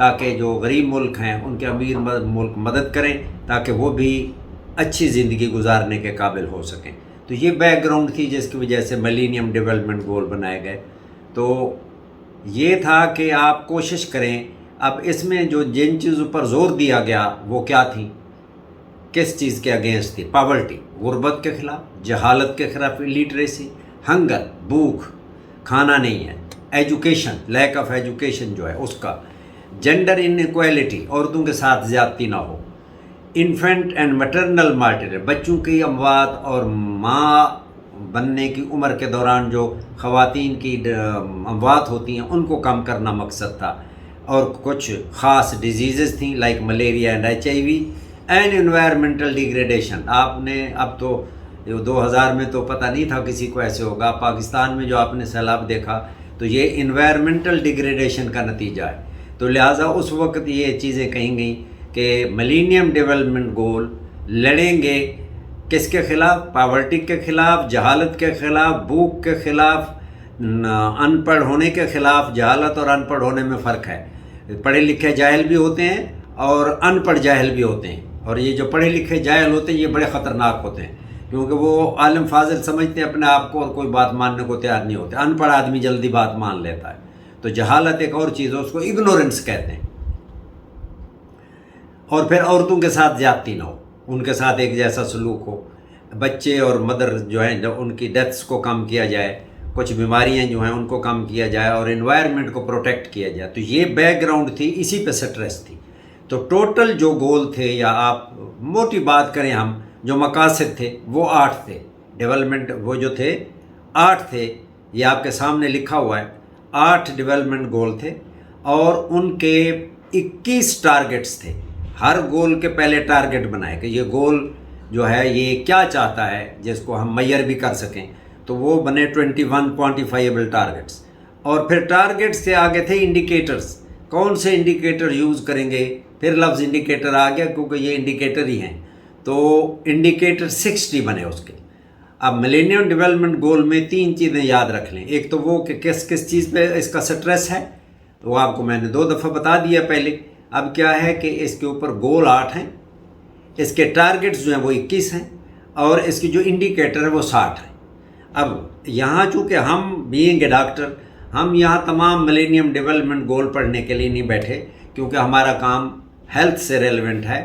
تاکہ جو غریب ملک ہیں ان کے امیر ملک مدد کریں تاکہ وہ بھی اچھی زندگی گزارنے کے قابل ہو سکیں۔ تو یہ بیک گراؤنڈ تھی جس کی وجہ سے ملینیم ڈیولپمنٹ گول بنائے گئے۔ تو یہ تھا کہ آپ کوشش کریں، اب اس میں جو جن چیزوں پر زور دیا گیا وہ کیا تھیں، کس چیز کے اگینسٹ تھی؟ پاورٹی، غربت کے خلاف، جہالت کے خلاف، لیٹریسی، ہنگر، بھوک، کھانا نہیں ہے، ایجوکیشن، لیک آف ایجوکیشن جو ہے اس کا، جینڈر انیکویلٹی، عورتوں کے ساتھ زیادتی نہ ہو، انفینٹ اینڈ میٹرنل مارٹیریل، بچوں کی اموات اور ماں بننے کی عمر کے دوران جو خواتین کی اموات ہوتی ہیں ان کو کم کرنا مقصد تھا، اور کچھ خاص ڈیزیزز تھیں like malaria and HIV and environmental degradation. آپ نے اب تو 2000 میں تو پتہ نہیں تھا کسی کو ایسے ہوگا، پاکستان میں جو آپ نے سیلاب دیکھا تو یہ انوائرمنٹل ڈیگریڈیشن کا نتیجہ ہے۔ تو لہٰذا اس وقت یہ چیزیں کہیں گئیں کہ ملینیم ڈیولپمنٹ گول لڑیں گے کس کے خلاف؟ پاورٹی کے خلاف، جہالت کے خلاف، بھوک کے خلاف، ان پڑھ ہونے کے خلاف۔ جہالت اور ان پڑھ ہونے میں فرق ہے، پڑھے لکھے جاہل بھی ہوتے ہیں اور ان پڑھ جاہل بھی ہوتے ہیں، اور یہ جو پڑھے لکھے جاہل ہوتے ہیں یہ بڑے خطرناک ہوتے ہیں کیونکہ وہ عالم فاضل سمجھتے ہیں اپنے آپ کو اور کوئی بات ماننے کو تیار نہیں ہوتے۔ ان پڑھ آدمی جلدی بات مان لیتا ہے۔ تو جہالت ایک اور چیز ہے، اس کو اگنورنس کہتے ہیں۔ اور پھر عورتوں کے ساتھ زیادتی نہ ہو، ان کے ساتھ ایک جیسا سلوک ہو، بچے اور مدر جو ہیں ان کی ڈیتھس کو کم کیا جائے، کچھ بیماریاں جو ہیں ان کو کم کیا جائے، اور انوائرمنٹ کو پروٹیکٹ کیا جائے۔ تو یہ بیک گراؤنڈ تھی، اسی پہ سٹریس تھی۔ تو ٹوٹل جو گول تھے، یا آپ موٹی بات کریں ہم، جو مقاصد تھے وہ 8 تھے۔ ڈیولپمنٹ وہ جو تھے 8 تھے، یہ آپ کے سامنے لکھا ہوا ہے، 8 ڈیولپمنٹ گول تھے، اور ان کے 21 ٹارگٹس تھے۔ ہر گول کے پہلے ٹارگٹ بنائے کہ یہ گول جو ہے یہ کیا چاہتا ہے جس کو ہم میئر بھی کر سکیں، تو وہ بنے 21 کوانٹیفائیبل ٹارگٹس۔ اور پھر ٹارگٹس سے آگے تھے انڈیکیٹرز، کون سے انڈیکیٹر یوز کریں گے، پھر لفظ انڈیکیٹر آ گیا کیونکہ یہ انڈیکیٹر ہی ہیں، تو انڈیکیٹر 60 بنے اس کے۔ اب ملینیم ڈیولپمنٹ گول میں 3 چیزیں یاد رکھ لیں۔ ایک تو وہ کہ کس چیز پہ اس کا سٹریس ہے، تو آپ کو میں نے 2 دفعہ بتا دیا پہلے۔ اب کیا ہے کہ اس کے اوپر گول 8 ہیں، اس کے ٹارگٹس جو ہیں وہ 21 ہیں، اور اس کی جو انڈیکیٹر ہے وہ 60 ہیں۔ اب یہاں چونکہ ہم بینگ اے ڈاکٹر، ہم یہاں تمام ملینیم ڈیولپمنٹ گول پڑھنے کے لیے نہیں بیٹھے کیونکہ ہمارا کام ہیلتھ سے ریلیونٹ ہے،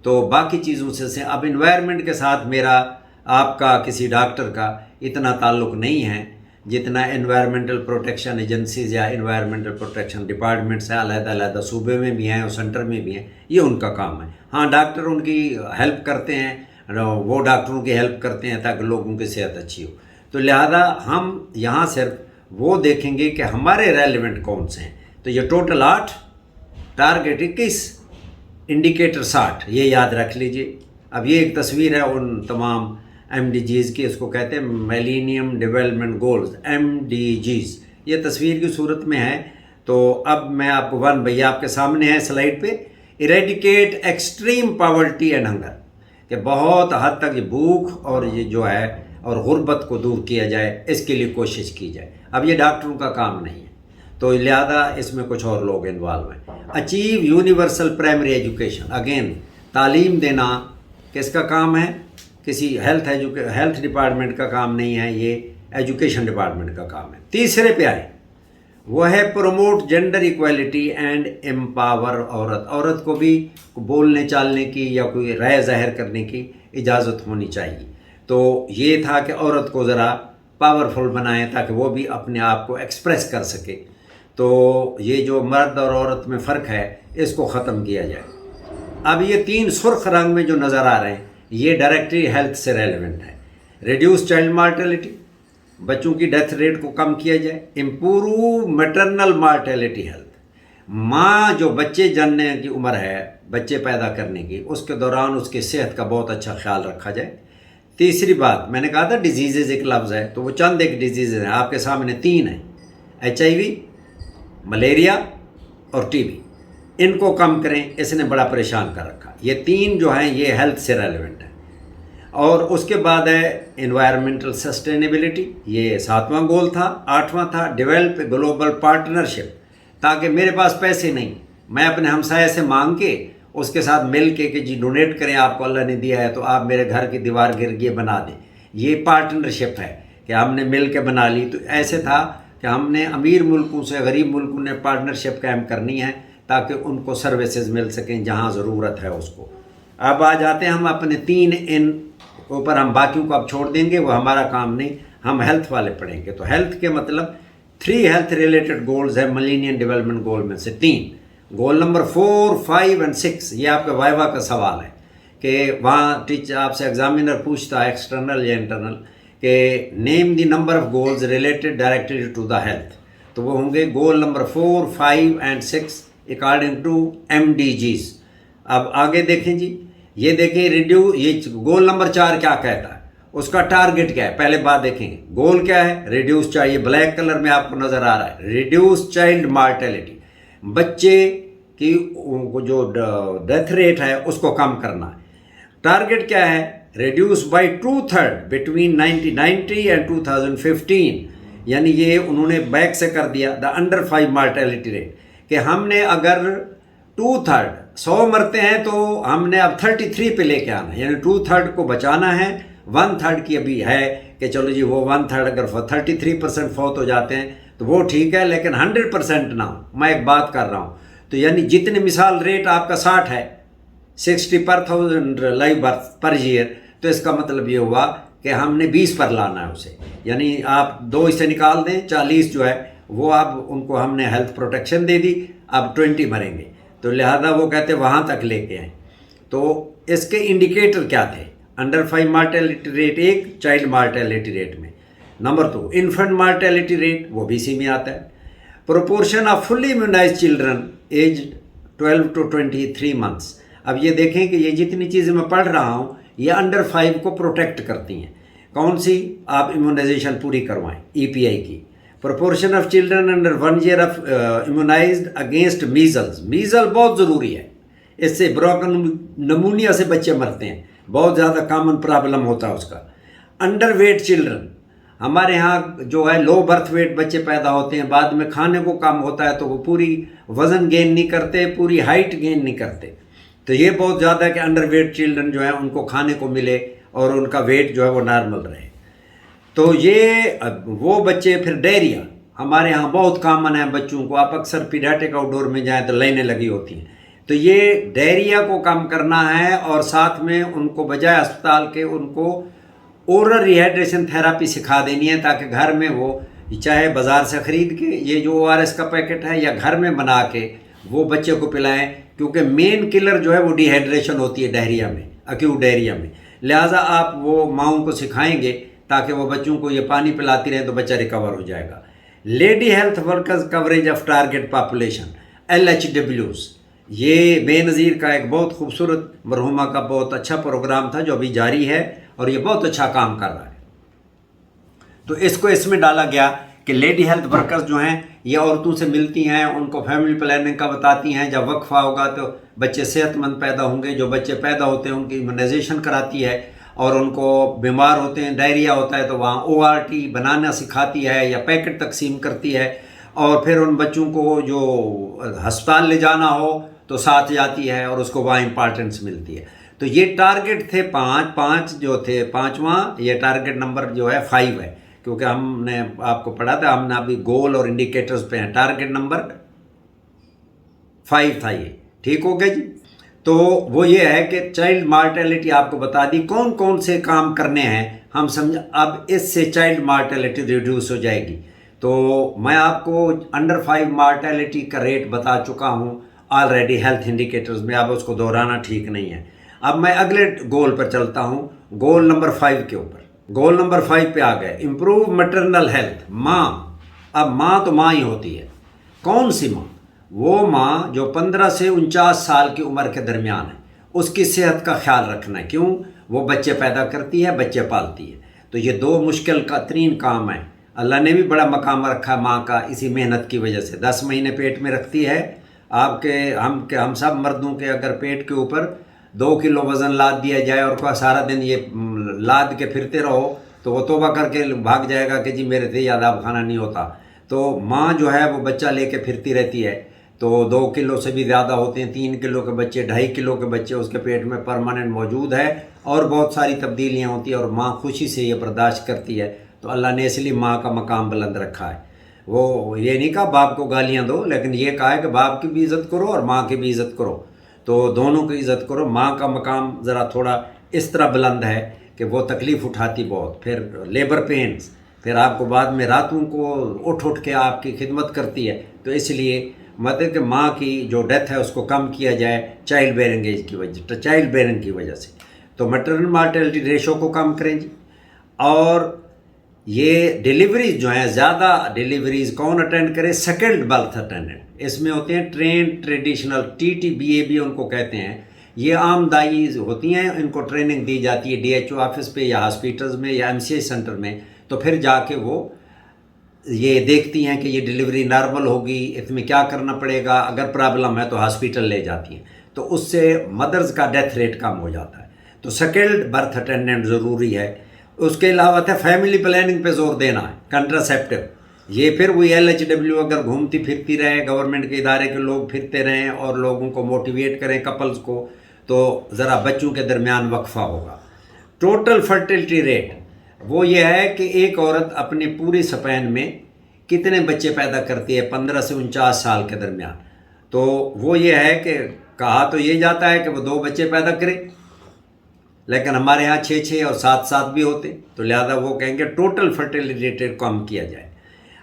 تو باقی چیزوں سے اب انوائرمنٹ کے ساتھ میرا آپ کا کسی ڈاکٹر کا اتنا تعلق نہیں ہے جتنا انوائرمنٹل پروٹیکشن ایجنسیز یا انوائرمنٹل پروٹیکشن ڈپارٹمنٹس ہیں، علیحدہ علیحدہ صوبے میں بھی ہیں اور سینٹر میں بھی ہیں، یہ ان کا کام ہے۔ ہاں ڈاکٹر ان کی ہیلپ کرتے ہیں، وہ ڈاکٹروں کی ہیلپ کرتے ہیں تاکہ لوگوں کی صحت اچھی ہو۔ تو لہذا ہم یہاں صرف وہ دیکھیں گے کہ ہمارے ریلیونٹ کون سے ہیں۔ تو یہ ٹوٹل 8، ٹارگٹ 21، انڈیکیٹر 60، یہ یاد رکھ لیجئے۔ اب یہ ایک تصویر ہے ان تمام MDGs کی، اس کو کہتے ہیں ملینیم ڈیولپمنٹ گولز، MDGs، یہ تصویر کی صورت میں ہے۔ تو اب میں آپ کو 1 بھیا آپ کے سامنے ہے سلائڈ پہ، eradicate extreme poverty and hunger, کہ بہت حد تک یہ بھوک اور یہ جو ہے اور غربت کو دور کیا جائے، اس کے لیے کوشش کی جائے۔ اب یہ ڈاکٹروں کا کام نہیں ہے، تو لہذا اس میں کچھ اور لوگ انوالو ہیں۔ Achieve universal primary education, again تعلیم دینا کس کا کام ہے؟ کسی ہیلتھ ڈپارٹمنٹ کا کام نہیں ہے، یہ ایجوکیشن ڈپارٹمنٹ کا کام ہے۔ تیسرے پہ آئے، وہ ہے promote gender equality and empower عورت۔ عورت کو بھی بولنے چالنے کی یا کوئی رائے ظاہر کرنے کی اجازت ہونی چاہیے۔ تو یہ تھا کہ عورت کو ذرا پاورفل بنائیں تاکہ وہ بھی اپنے آپ کو ایکسپریس کر سکے۔ تو یہ جو مرد اور عورت میں فرق ہے اس کو ختم کیا جائے۔ اب یہ 3 سرخ رنگ میں جو نظر آ رہے ہیں یہ ڈائریکٹلی ہیلتھ سے ریلیونٹ ہے۔ ریڈیوس چائلڈ مارٹیلٹی، بچوں کی ڈیتھ ریٹ کو کم کیا جائے۔ امپروو میٹرنل مارٹیلٹی ہیلتھ، ماں جو بچے جننے کی عمر ہے، بچے پیدا کرنے کی، اس کے دوران اس کی صحت کا بہت اچھا خیال رکھا جائے۔ تیسری بات میں نے کہا تھا ڈیزیزز ایک لفظ ہے، تو وہ چند ایک ڈیزیزز ہیں آپ کے سامنے 3 ہیں، HIV، ملیریا اور TB، ان کو کم کریں، اس نے بڑا پریشان کر رکھا۔ یہ 3 جو ہیں یہ ہیلتھ سے ریلیونٹ ہیں۔ اور اس کے بعد ہے انوائرمنٹل سسٹینیبلٹی، یہ 7واں گول تھا۔ 8واں تھا ڈیولپ گلوبل پارٹنرشپ، تاکہ میرے پاس پیسے نہیں، میں اپنے ہمسائے سے مانگ کے اس کے ساتھ مل کے کہ جی ڈونیٹ کریں، آپ کو اللہ نے دیا ہے تو آپ میرے گھر کی دیوار گرد یہ بنا دیں، یہ پارٹنرشپ ہے کہ ہم نے مل کے بنا لی۔ تو ایسے تھا کہ ہم نے امیر ملکوں سے غریب ملکوں نے پارٹنرشپ قائم کرنی ہے تاکہ ان کو سروسز مل سکیں جہاں ضرورت ہے اس کو۔ اب آ جاتے ہیں ہم اپنے 3 ان اوپر، ہم باقیوں کو اب چھوڑ دیں گے، وہ ہمارا کام نہیں، ہم ہیلتھ والے پڑھیں گے۔ تو ہیلتھ کے مطلب 3 ہیلتھ ریلیٹڈ گولز ہیں ملینیم ڈیولپمنٹ گول میں سے 3۔ گول نمبر 4، 5 اور 6، یہ آپ کے وائوا کا سوال ہے کہ وہاں ٹیچر آپ سے ایگزامینر پوچھتا ہے ایکسٹرنل یا انٹرنل کہ name the number of goals related directed to the health, تو وہ ہوں گے گول نمبر 4، 5 اور 6 اکارڈنگ ٹو MDGs۔ اب آگے دیکھیں جی، یہ دیکھیں یہ گول نمبر 4 کیا کہتا ہے، اس کا ٹارگٹ کیا ہے، پہلے بات دیکھیں گے۔ گول کیا ہے؟ ریڈیوس چاہیے، بلیک کلر میں آپ کو نظر آ رہا ہے، ریڈیوس چائلڈ مارٹیلٹی، بچے کی جو ڈیتھ ریٹ ہے اس کو کم کرنا ہے۔ ٹارگٹ کیا ہے؟ ریڈیوس بائی 2/3 بٹوین 1990 اینڈ 2015، یعنی یہ انہوں نے بیک سے کر دیا دا انڈر 5 مارٹیلٹی ریٹ، کہ ہم نے اگر 2/3 100 مرتے ہیں تو ہم نے اب 33 پہ لے کے آنا ہے، یعنی 2/3 کو بچانا ہے۔ 1/3 کی ابھی ہے کہ چلو جی وہ 1/3 اگر 33% فوت ہو جاتے ہیں تو وہ ٹھیک ہے، لیکن 100% نہ ہو۔ میں ایک بات کر رہا ہوں، تو یعنی جتنے مثال ریٹ آپ کا 60 ہے، 60 پر 1000 لائف برتھ پر ایئر، تو اس کا مطلب یہ ہوا کہ ہم نے 20 پر لانا ہے اسے، یعنی آپ 2 اس سے نکال دیں، 40 جو ہے وہ اب ان کو ہم نے ہیلتھ پروٹیکشن دے دی، اب 20 مریں گے، تو لہذا وہ کہتے وہاں تک لے کے آئیں۔ تو اس کے انڈیکیٹر کیا تھے؟ Under 5 mortality rate 1 child mortality rate میں، نمبر 2 انفنٹ مارٹیلٹی ریٹ، وہ BC میں آتا ہے، proportion of fully immunised children age 12 to 23 months۔ اب یہ دیکھیں کہ یہ جتنی چیزیں میں پڑھ رہا ہوں یہ انڈر 5 کو پروٹیکٹ کرتی ہیں۔ کون سی؟ آپ امیونائزیشن پوری کروائیں EPI کی۔ Proportion of children under 1 year of immunised against measles, measle بہت ضروری ہے، اس سے بروکن نمونیا سے بچے مرتے ہیں، بہت زیادہ کامن پرابلم ہوتا ہے اس کا۔ انڈر ویٹ چلڈرن، ہمارے ہاں جو ہے لو برتھ ویٹ بچے پیدا ہوتے ہیں، بعد میں کھانے کو کم ہوتا ہے تو وہ پوری وزن گین نہیں کرتے، پوری ہائٹ گین نہیں کرتے، تو یہ بہت زیادہ ہے کہ انڈر ویٹ چلڈرن جو ہے ان کو کھانے کو ملے اور ان کا ویٹ جو ہے وہ نارمل رہے۔ تو یہ وہ بچے، پھر ڈائریا ہمارے ہاں بہت کامن ہے بچوں کو، آپ اکثر پیڈیاٹرک آؤٹ ڈور میں جائیں تو لائنیں لگی ہوتی ہیں، تو یہ ڈائریا کو کم کرنا ہے، اور ساتھ میں ان کو بجائے اسپتال کے ان کو اورل ریہائیڈریشن تھراپی سکھا دینی ہے، تاکہ گھر میں وہ چاہے بازار سے خرید کے یہ جو ORS کا پیکٹ ہے یا گھر میں بنا کے وہ بچے کو پلائیں، کیونکہ مین کلر جو ہے وہ ڈی ہائیڈریشن ہوتی ہے ڈائریا میں، اکیوٹ ڈائریا میں۔ لہٰذا آپ وہ ماؤں کو سکھائیں گے تاکہ وہ بچوں کو یہ پانی پلاتی رہیں تو بچہ ریکور ہو جائے گا۔ Lady health workers coverage of target population LHWs، یہ بے نظیر کا ایک بہت خوبصورت مرحومہ کا بہت اچھا پروگرام تھا جو ابھی جاری ہے اور یہ بہت اچھا کام کر رہا ہے۔ تو اس میں ڈالا گیا کہ لیڈی ہیلتھ ورکرز جو ہیں یہ عورتوں سے ملتی ہیں، ان کو فیملی پلاننگ کا بتاتی ہیں، جب وقفہ ہوگا تو بچے صحت مند پیدا ہوں گے، جو بچے پیدا ہوتے ہیں ان کی امیونائزیشن کراتی ہے، اور ان کو بیمار ہوتے ہیں ڈائریا ہوتا ہے تو وہاں ORT بنانا سکھاتی ہے یا پیکٹ تقسیم کرتی ہے، اور پھر ان بچوں کو جو ہسپتال لے جانا ہو تو ساتھ جاتی ہے اور اس کو وہاں امپارٹنس ملتی ہے۔ تو یہ ٹارگٹ تھے 5 جو تھے، 5واں یہ ٹارگٹ نمبر جو ہے 5 ہے، کیونکہ ہم نے آپ کو پڑھا تھا، ہم نے ابھی گول اور انڈیکیٹرز پہ ہیں، ٹارگٹ نمبر 5 تھا یہ، ٹھیک ہو گیا جی۔ تو وہ یہ ہے کہ چائلڈ مارٹیلٹی آپ کو بتا دی کون کون سے کام کرنے ہیں، ہم سمجھ اب اس سے چائلڈ مارٹیلٹی ریڈیوس ہو جائے گی۔ تو میں آپ کو انڈر 5 مارٹیلٹی کا ریٹ بتا چکا ہوں آلریڈی ہیلتھ انڈیکیٹرز میں، اب اس کو دہرانا ٹھیک نہیں ہے۔ اب میں اگلے گول پر چلتا ہوں، گول نمبر 5 کے اوپر۔ گول نمبر 5 پہ آ گئے، امپروو میٹرنل ہیلتھ، ماں۔ اب ماں تو ماں ہی ہوتی ہے، کون سی ماں؟ وہ ماں جو 15 سے 49 سال کی عمر کے درمیان ہے، اس کی صحت کا خیال رکھنا ہے، کیوں؟ وہ بچے پیدا کرتی ہے، بچے پالتی ہے، تو یہ 2 مشکل ترین کام ہیں۔ اللہ نے بھی بڑا مقام رکھا ماں کا اسی محنت کی وجہ سے، 10 مہینے پیٹ میں رکھتی ہے آپ کے ہم سب مردوں کے اگر پیٹ کے اوپر 2 کلو وزن لاد دیا جائے اور کوئی سارا دن یہ لاد کے پھرتے رہو تو وہ توبہ کر کے بھاگ جائے گا کہ جی میرے سے یاداب خانہ نہیں ہوتا۔ تو ماں جو ہے وہ بچہ لے کے پھرتی رہتی ہے، تو 2 کلو سے بھی زیادہ ہوتے ہیں، 3 کلو کے بچے، 2.5 کلو کے بچے اس کے پیٹ میں پرماننٹ موجود ہے، اور بہت ساری تبدیلیاں ہوتی ہیں، اور ماں خوشی سے یہ برداشت کرتی ہے. تو اللہ نے اس لیے ماں کا مقام بلند رکھا ہے. وہ یہ نہیں کہا باپ کو گالیاں دو، لیکن یہ کہا ہے کہ باپ کی بھی عزت کرو اور ماں کی بھی عزت کرو، تو دونوں کی عزت کرو. ماں کا مقام ذرا تھوڑا اس طرح بلند ہے کہ وہ تکلیف اٹھاتی بہت، پھر لیبر پینز، پھر آپ کو بعد میں راتوں کو اٹھ کے آپ کی خدمت کرتی ہے. تو اس لیے مطلب کہ ماں کی جو ڈیتھ ہے اس کو کم کیا جائے چائلڈ بیئرنگ ایج کی وجہ سے. تو میٹرنل مارٹیلٹی ریشو کو کم کریں جی. اور یہ ڈیلیوریز جو ہیں، زیادہ ڈیلیوریز کون اٹینڈ کرے؟ Second birth attendant. اس میں ہوتے ہیں ٹرینڈ ٹریڈیشنل TTBA ان کو کہتے ہیں. یہ عام دائی ہوتی ہیں، ان کو ٹریننگ دی جاتی ہے DHO آفس پہ یا ہاسپیٹلز میں یا MCH سینٹر میں. تو پھر جا کے وہ یہ دیکھتی ہیں کہ یہ ڈیلیوری نارمل ہوگی، اس میں کیا کرنا پڑے گا، اگر پرابلم ہے تو ہاسپیٹل لے جاتی ہیں. تو اس سے مدرز کا ڈیتھ ریٹ کم ہو جاتا ہے. تو سیکنڈ برتھ اٹینڈنٹ ضروری ہے. اس کے علاوہ تھا فیملی پلاننگ پہ زور دینا ہے، کنٹراسیپٹیو. یہ پھر وہی LHW اگر گھومتی پھرتی رہے، گورنمنٹ کے ادارے کے لوگ پھرتے رہیں اور لوگوں کو موٹیویٹ کریں کپلز کو، تو ذرا بچوں کے درمیان وقفہ ہوگا. ٹوٹل فرٹیلٹی ریٹ وہ یہ ہے کہ ایک عورت اپنے پوری سپین میں کتنے بچے پیدا کرتی ہے 15 سے 49 سال کے درمیان. تو وہ یہ ہے کہ کہا تو یہ جاتا ہے کہ وہ 2 بچے پیدا کرے، لیکن ہمارے ہاں 6 اور 7 بھی ہوتے، تو لہذا وہ کہیں گے ٹوٹل فرٹیلٹی ریٹ کم کیا جائے.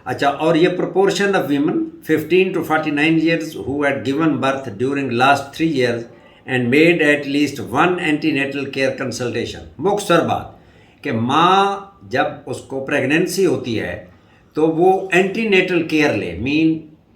اچھا، اور یہ proportion of women 15 to 49 years who had given birth during last 3 years and made at least 1 antenatal care consultation. مختصر بات کہ ماں جب اس کو پریگننسی ہوتی ہے تو وہ اینٹی نیٹل کیئر لے،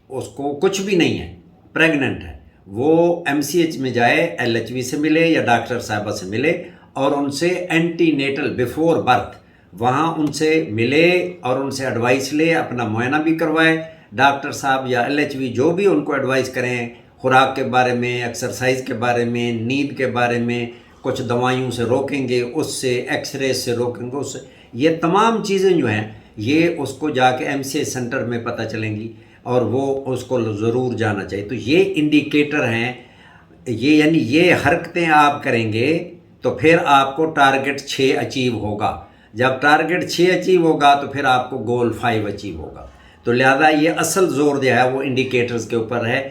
اس کو کچھ بھی نہیں ہے، پریگننٹ ہے، وہ MCH میں جائے، LHV سے ملے یا ڈاکٹر صاحبہ سے ملے اور ان سے اینٹی نیٹل بیفور برتھ وہاں ان سے ملے اور ان سے ایڈوائس لے، اپنا معائنہ بھی کروائے. ڈاکٹر صاحب یا LHV جو بھی ان کو ایڈوائس کریں، خوراک کے بارے میں، ایکسرسائز کے بارے میں، نیند کے بارے میں، کچھ دوائیوں سے روکیں گے، اس سے ایکس رے سے روکیں گے، اس سے یہ تمام چیزیں جو ہیں یہ اس کو جا کے MCH سینٹر میں پتہ چلیں گی اور وہ اس کو ضرور جانا چاہیے. تو یہ انڈیکیٹر ہیں، یہ یعنی یہ حرکتیں آپ کریں گے تو پھر آپ کو ٹارگٹ 6 اچیو ہوگا. جب ٹارگٹ 6 اچیو ہوگا تو پھر آپ کو گول 5 اچیو ہوگا. تو لہذا یہ اصل زور جو ہے وہ انڈیکیٹرز کے اوپر ہے.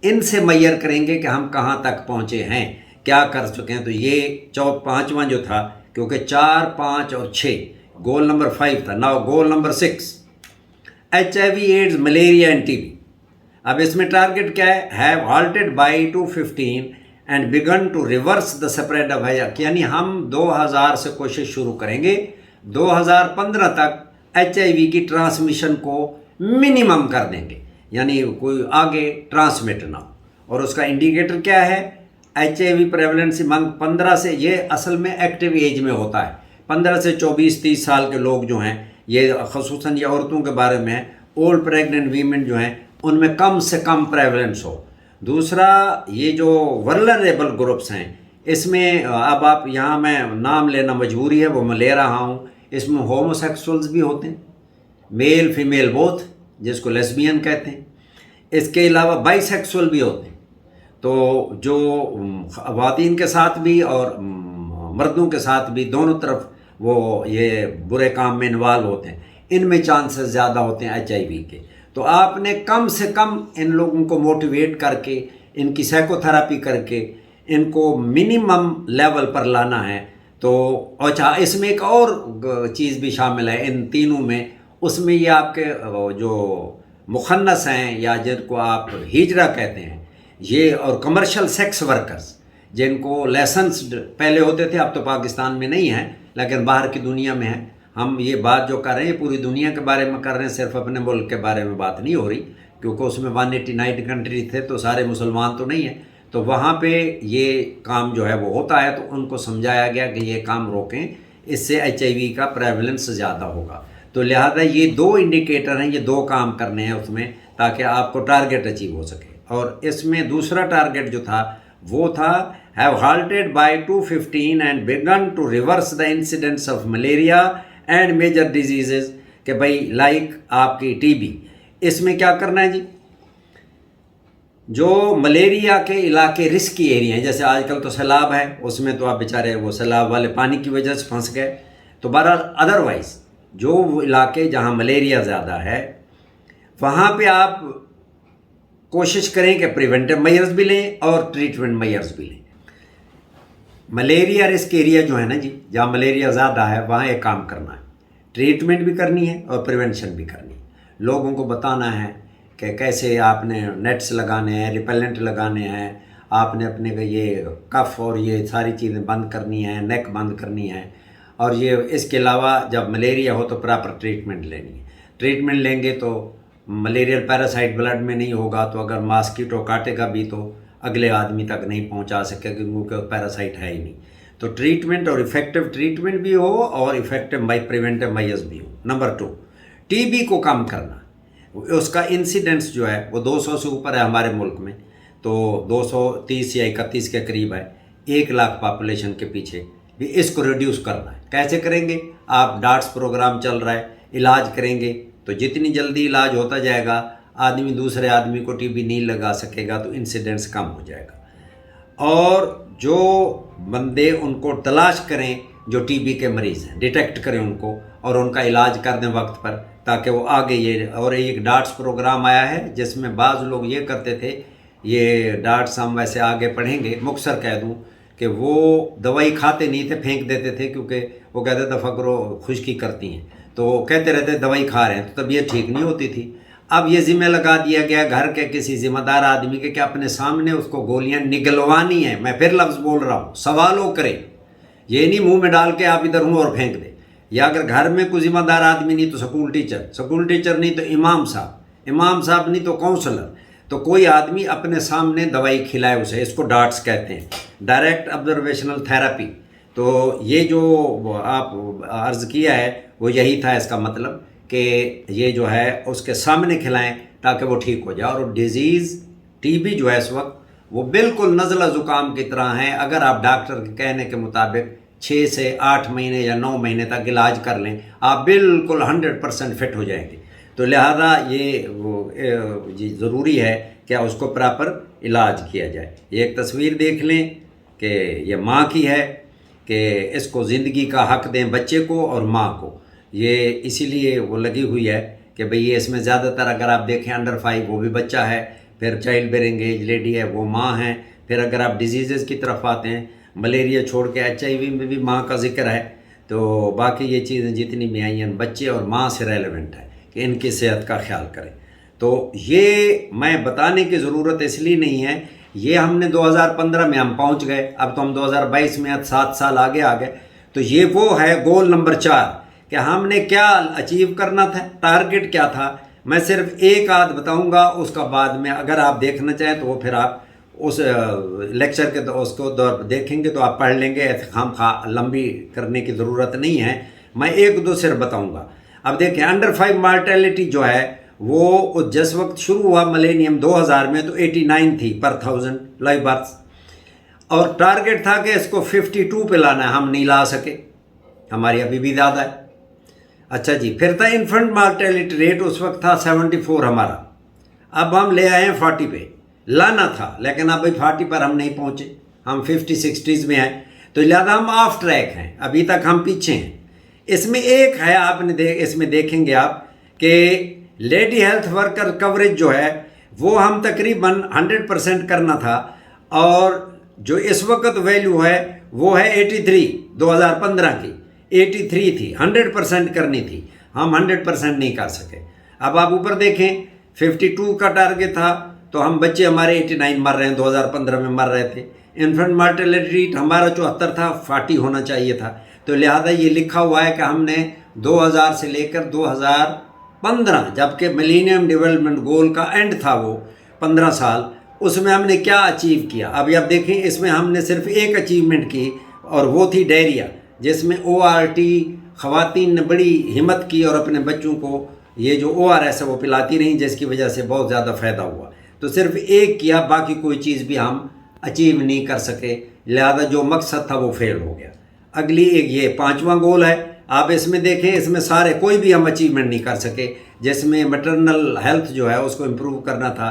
ان سے میئر کریں گے کہ ہم کہاں تک پہنچے ہیں، کیا کر چکے ہیں. تو یہ 5واں جو تھا، کیونکہ 4، 5 اور 6 گول نمبر 5 تھا. Now goal number 6 HIV AIDS malaria and TB. اب اس میں ٹارگٹ کیا ہے؟ Have halted by 2015 and begun to reverse the spread of HIV. یعنی ہم 2000 سے کوشش شروع کریں گے، 2015 تک HIV کی ٹرانسمیشن کو منیمم کر دیں گے، یعنی کوئی آگے ٹرانسمٹ نہ ہو. اور اس کا انڈیکیٹر کیا ہے؟ HIV پریولنسی منگ 15 سے، یہ اصل میں ایکٹیو ایج میں ہوتا ہے، 15 سے 24-30 سال کے لوگ جو ہیں، یہ خصوصاً یہ عورتوں کے بارے میں، اولڈ پریگننٹ ویمن جو ہیں ان میں کم سے کم پریولنس ہو. دوسرا یہ جو ورلنریبل گروپس ہیں، اس میں اب آپ یہاں میں نام لینا مجبوری ہے، وہ میں لے رہا ہوں. اس میں ہومو سیکسولز بھی ہوتے ہیں، میل فیمیل بوتھ، جس کو لیسبین کہتے ہیں. اس کے علاوہ بائی سیکسول بھی ہوتے ہیں، تو جو خواتین کے ساتھ بھی اور مردوں کے ساتھ بھی دونوں طرف وہ یہ برے کام میں انوالو ہوتے ہیں. ان میں چانسز زیادہ ہوتے ہیں HIV کے. تو آپ نے کم سے کم ان لوگوں کو موٹیویٹ کر کے، ان کی سائیکو تھراپی کر کے ان کو منیمم لیول پر لانا ہے. تو اچھا، اس میں ایک اور چیز بھی شامل ہے ان تینوں میں. اس میں یہ آپ کے جو مخنث ہیں یا جن کو آپ ہجرا کہتے ہیں، یہ اور کمرشل سیکس ورکرز جن کو لائسنسڈ پہلے ہوتے تھے، اب تو پاکستان میں نہیں ہیں لیکن باہر کی دنیا میں ہیں. ہم یہ بات جو کر رہے ہیں پوری دنیا کے بارے میں کر رہے ہیں، صرف اپنے ملک کے بارے میں بات نہیں ہو رہی، کیونکہ اس میں 189 کنٹری تھے تو سارے مسلمان تو نہیں ہیں. تو وہاں پہ یہ کام جو ہے وہ ہوتا ہے، تو ان کو سمجھایا گیا کہ یہ کام روکیں، اس سے HIV کا پریولنس زیادہ ہوگا. تو لہذا یہ 2 انڈیکیٹر ہیں، یہ 2 کام کرنے ہیں اس میں تاکہ آپ کو ٹارگٹ اچیو ہو سکے. اور اس میں دوسرا ٹارگٹ جو تھا وہ تھا have halted by 2015 and begun to reverse the incidence of malaria and major diseases کہ بھائی لائک آپ کی TB. اس میں کیا کرنا ہے جی؟ جو ملیریا کے علاقے رسکی ایریا ہیں، جیسے آج کل تو سیلاب ہے، اس میں تو آپ بیچارے وہ سیلاب والے پانی کی وجہ سے پھنس گئے، تو بہرحال ادروائز جو علاقے جہاں ملیریا زیادہ ہے وہاں پہ آپ کوشش کریں کہ پریونٹیو میئرز بھی لیں اور ٹریٹمنٹ میئرز بھی لیں۔ ملیریا رسک ایریا جو ہے نا جی، جہاں ملیریا زیادہ ہے وہاں ایک کام کرنا ہے، ٹریٹمنٹ بھی کرنی ہے اور پریونشن بھی کرنی ہے، لوگوں کو بتانا ہے کہ کیسے آپ نے نیٹس لگانے ہیں، ریپیلنٹ لگانے ہیں، آپ نے اپنے یہ کف اور یہ ساری چیزیں بند کرنی ہیں، نیک بند کرنی ہے، اور یہ اس کے علاوہ جب ملیریا ہو تو پراپر ٹریٹمنٹ لینی ہے۔ ٹریٹمنٹ لیں گے تو ملیریل پیراسائٹ بلڈ میں نہیں ہوگا، تو اگر ماسکیٹو کاٹے گا بھی تو اگلے آدمی تک نہیں پہنچا سکے کیونکہ پیراسائٹ ہے ہی نہیں۔ تو ٹریٹمنٹ اور افیکٹو ٹریٹمنٹ بھی ہو اور افیکٹو پریونٹیو میئرز بھی ہو۔ نمبر 2، ٹی بی کو کم کرنا، اس کا انسیڈنس جو ہے وہ 200 سے اوپر ہے ہمارے ملک میں، تو 230 یا 31 کے قریب ہے 1 لاکھ پاپولیشن کے پیچھے، بھی اس کو ریڈیوس کرنا ہے۔ کیسے کریں گے؟ آپ ڈاٹس پروگرام چل رہا ہے، علاج کریں گے تو جتنی جلدی علاج ہوتا جائے گا آدمی دوسرے آدمی کو ٹی بی نہیں لگا سکے گا، تو انسیڈنس کم ہو جائے گا۔ اور جو بندے ان کو تلاش کریں جو ٹی بی کے مریض ہیں، ڈیٹیکٹ کریں ان کو اور ان کا علاج کر دیں وقت پر، تاکہ وہ آگے یہ، اور ایک ڈاٹس پروگرام آیا ہے جس میں بعض لوگ یہ کرتے تھے، یہ ڈاٹس ہم ویسے آگے پڑھیں گے، مختصر کہہ دوں کہ وہ دوائی کھاتے نہیں تھے، پھینک دیتے تھے، کیونکہ وہ کہتے تھے فقر و خشکی کرتی ہیں، تو وہ کہتے رہتے دوائی کھا رہے ہیں تو طبیعت ٹھیک نہیں ہوتی تھی۔ اب یہ ذمہ لگا دیا گیا گھر کے کسی ذمہ دار آدمی کے کہ اپنے سامنے اس کو گولیاں نگلوانی ہیں۔ میں پھر لفظ بول رہا ہوں، سوالوں کریں، یہ نہیں منہ میں ڈال کے آپ ادھر ہوں اور پھینک دیں۔ یا اگر گھر میں کوئی ذمہ دار آدمی نہیں تو سکول ٹیچر نہیں تو امام صاحب نہیں تو کونسلر، تو کوئی آدمی اپنے سامنے دوائی کھلائے اسے، اس کو ڈاٹس کہتے ہیں، ڈائریکٹ آبزرویشنل تھراپی۔ تو یہ جو آپ عرض کیا ہے وہ یہی تھا، اس کا مطلب کہ یہ جو ہے اس کے سامنے کھلائیں تاکہ وہ ٹھیک ہو جائے۔ اور ڈیزیز ٹی بی جو ہے اس وقت وہ بالکل نزلہ زکام کی طرح ہے، اگر آپ ڈاکٹر کے کہنے کے مطابق 6 سے 8 مہینے یا 9 مہینے تک علاج کر لیں آپ بالکل 100% فٹ ہو جائیں گے۔ تو لہذا یہ ضروری ہے کہ اس کو پراپر علاج کیا جائے۔ یہ ایک تصویر دیکھ لیں کہ یہ ماں کی ہے کہ اس کو زندگی کا حق دیں بچے کو اور ماں کو، یہ اسی لیے وہ لگی ہوئی ہے کہ بھئی یہ اس میں زیادہ تر اگر آپ دیکھیں انڈر 5 وہ بھی بچہ ہے، پھر چائلڈ بیئرنگ ایج لیڈی ہے وہ ماں ہیں، پھر اگر آپ ڈیزیزز کی طرف آتے ہیں ملیریا چھوڑ کے HIV میں بھی ماں کا ذکر ہے، تو باقی یہ چیزیں جتنی بھی آئی ہیں بچے اور ماں سے ریلیونٹ ہے کہ ان کی صحت کا خیال کریں۔ تو یہ میں بتانے کی ضرورت اس لیے نہیں ہے، یہ ہم نے 2015 میں ہم پہنچ گئے، اب تو ہم 2022 میں 7 سال آگے آ گئے، تو یہ وہ ہے گول نمبر 4 کہ ہم نے کیا اچیو کرنا تھا، ٹارگٹ کیا تھا۔ میں صرف ایک آدھ بتاؤں گا، اس کا بعد میں اگر آپ دیکھنا چاہیں تو وہ پھر آپ اس لیکچر کے اس کو دیکھیں گے تو آپ پڑھ لیں گے، خواہ لمبی کرنے کی ضرورت نہیں ہے، میں 1-2 صرف بتاؤں گا۔ اب دیکھیں انڈر 5 مارٹیلٹی جو ہے وہ جس وقت شروع ہوا ملینیم 2000 میں تو 89 تھی پر 1000 لائف برتھس، اور ٹارگٹ تھا کہ اس کو 52 پہ لانا ہے، ہم نہیں لا سکے، ہماری ابھی بھی زیادہ ہے۔ اچھا جی، پھر تھا انفنٹ مارٹیلٹی ریٹ، اس وقت تھا 74 ہمارا، اب ہم لے آئے ہیں 40 پہ، لانا تھا لیکن اب 40 پر ہم نہیں پہنچے، ہم 50-60s میں ہیں، تو لہذا ہم آف ٹریک ہیں، ابھی تک ہم پیچھے ہیں۔ اس میں ایک ہے، آپ نے اس میں دیکھیں گے آپ کہ لیڈی ہیلتھ ورکر کوریج جو ہے وہ ہم تقریباً 100% کرنا تھا، اور جو اس وقت ویلیو ہے وہ ہے 83، 2015 کی 83 تھی، 100% کرنی تھی، ہم 100% نہیں کر سکے۔ اب آپ اوپر دیکھیں 52 کا ٹارگٹ تھا تو ہم بچے ہمارے 89 مر رہے ہیں، 2015 میں مر رہے تھے۔ انفنٹ مارٹیلٹی ریٹ ہمارا 74 تھا، 40 ہونا چاہیے تھا، تو لہذا یہ لکھا ہوا ہے کہ ہم نے 2000 سے لے کر 2015، جبکہ ملینیم ڈیولپمنٹ گول کا اینڈ تھا وہ 15 سال، اس میں ہم نے کیا اچیو کیا۔ ابھی آپ دیکھیں اس میں ہم نے صرف ایک اچیومنٹ کی، اور وہ تھی ڈائریا، جس میں ORT خواتین نے بڑی ہمت کی اور اپنے بچوں کو یہ جو ORS ہے وہ پلاتی رہیں، جس کی وجہ سے بہت زیادہ فائدہ ہوا، تو صرف ایک کیا، باقی کوئی چیز بھی ہم اچیو نہیں کر سکے، لہذا جو مقصد تھا وہ فیل ہو گیا۔ اگلی ایک یہ 5واں گول ہے، آپ اس میں دیکھیں، اس میں سارے کوئی بھی ہم اچیومنٹ نہیں کر سکے، جس میں میٹرنل ہیلتھ جو ہے اس کو امپروو کرنا تھا،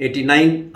89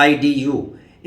IDU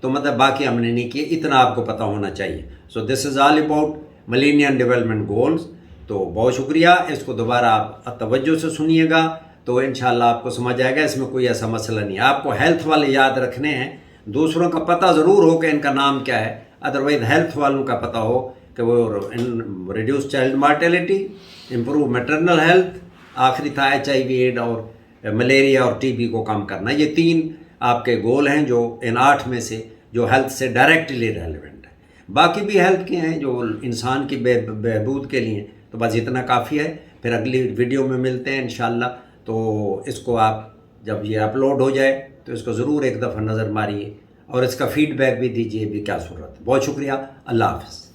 تو مطلب باقی ہم نے نہیں کیے، اتنا آپ کو پتہ ہونا چاہیے. So this is all about millennium development goals. تو بہت شکریہ، اس کو دوبارہ آپ توجہ سے سنیے گا تو انشاءاللہ آپ کو سمجھ آئے گا. اس میں کوئی ایسا مسئلہ نہیں ہے. آپ کو ہیلتھ والے یاد رکھنے ہیں، دوسروں کا پتہ ضرور ہو کہ ان کا نام کیا ہے، ادروائز ہیلتھ والوں کا پتہ ہو کہ وہ reduce child mortality, improve maternal health, آخری تھا HIV ایڈ اور ملیریا اور TB کو کم کرنا. یہ 3 آپ کے گول ہیں جو ان 8 میں سے جو ہیلتھ سے ڈائریکٹلی ریلیونٹ ہے. باقی بھی ہیلتھ کے ہیں جو انسان کی بہبود کے لیے، تو بس اتنا کافی ہے. پھر اگلی ویڈیو میں ملتے ہیں انشاءاللہ. تو اس کو آپ جب یہ اپلوڈ ہو جائے تو اس کو ضرور ایک دفعہ نظر ماریے اور اس کا فیڈ بیک بھی دیجیے بھی کیا صورت ہے. بہت شکریہ، اللہ حافظ.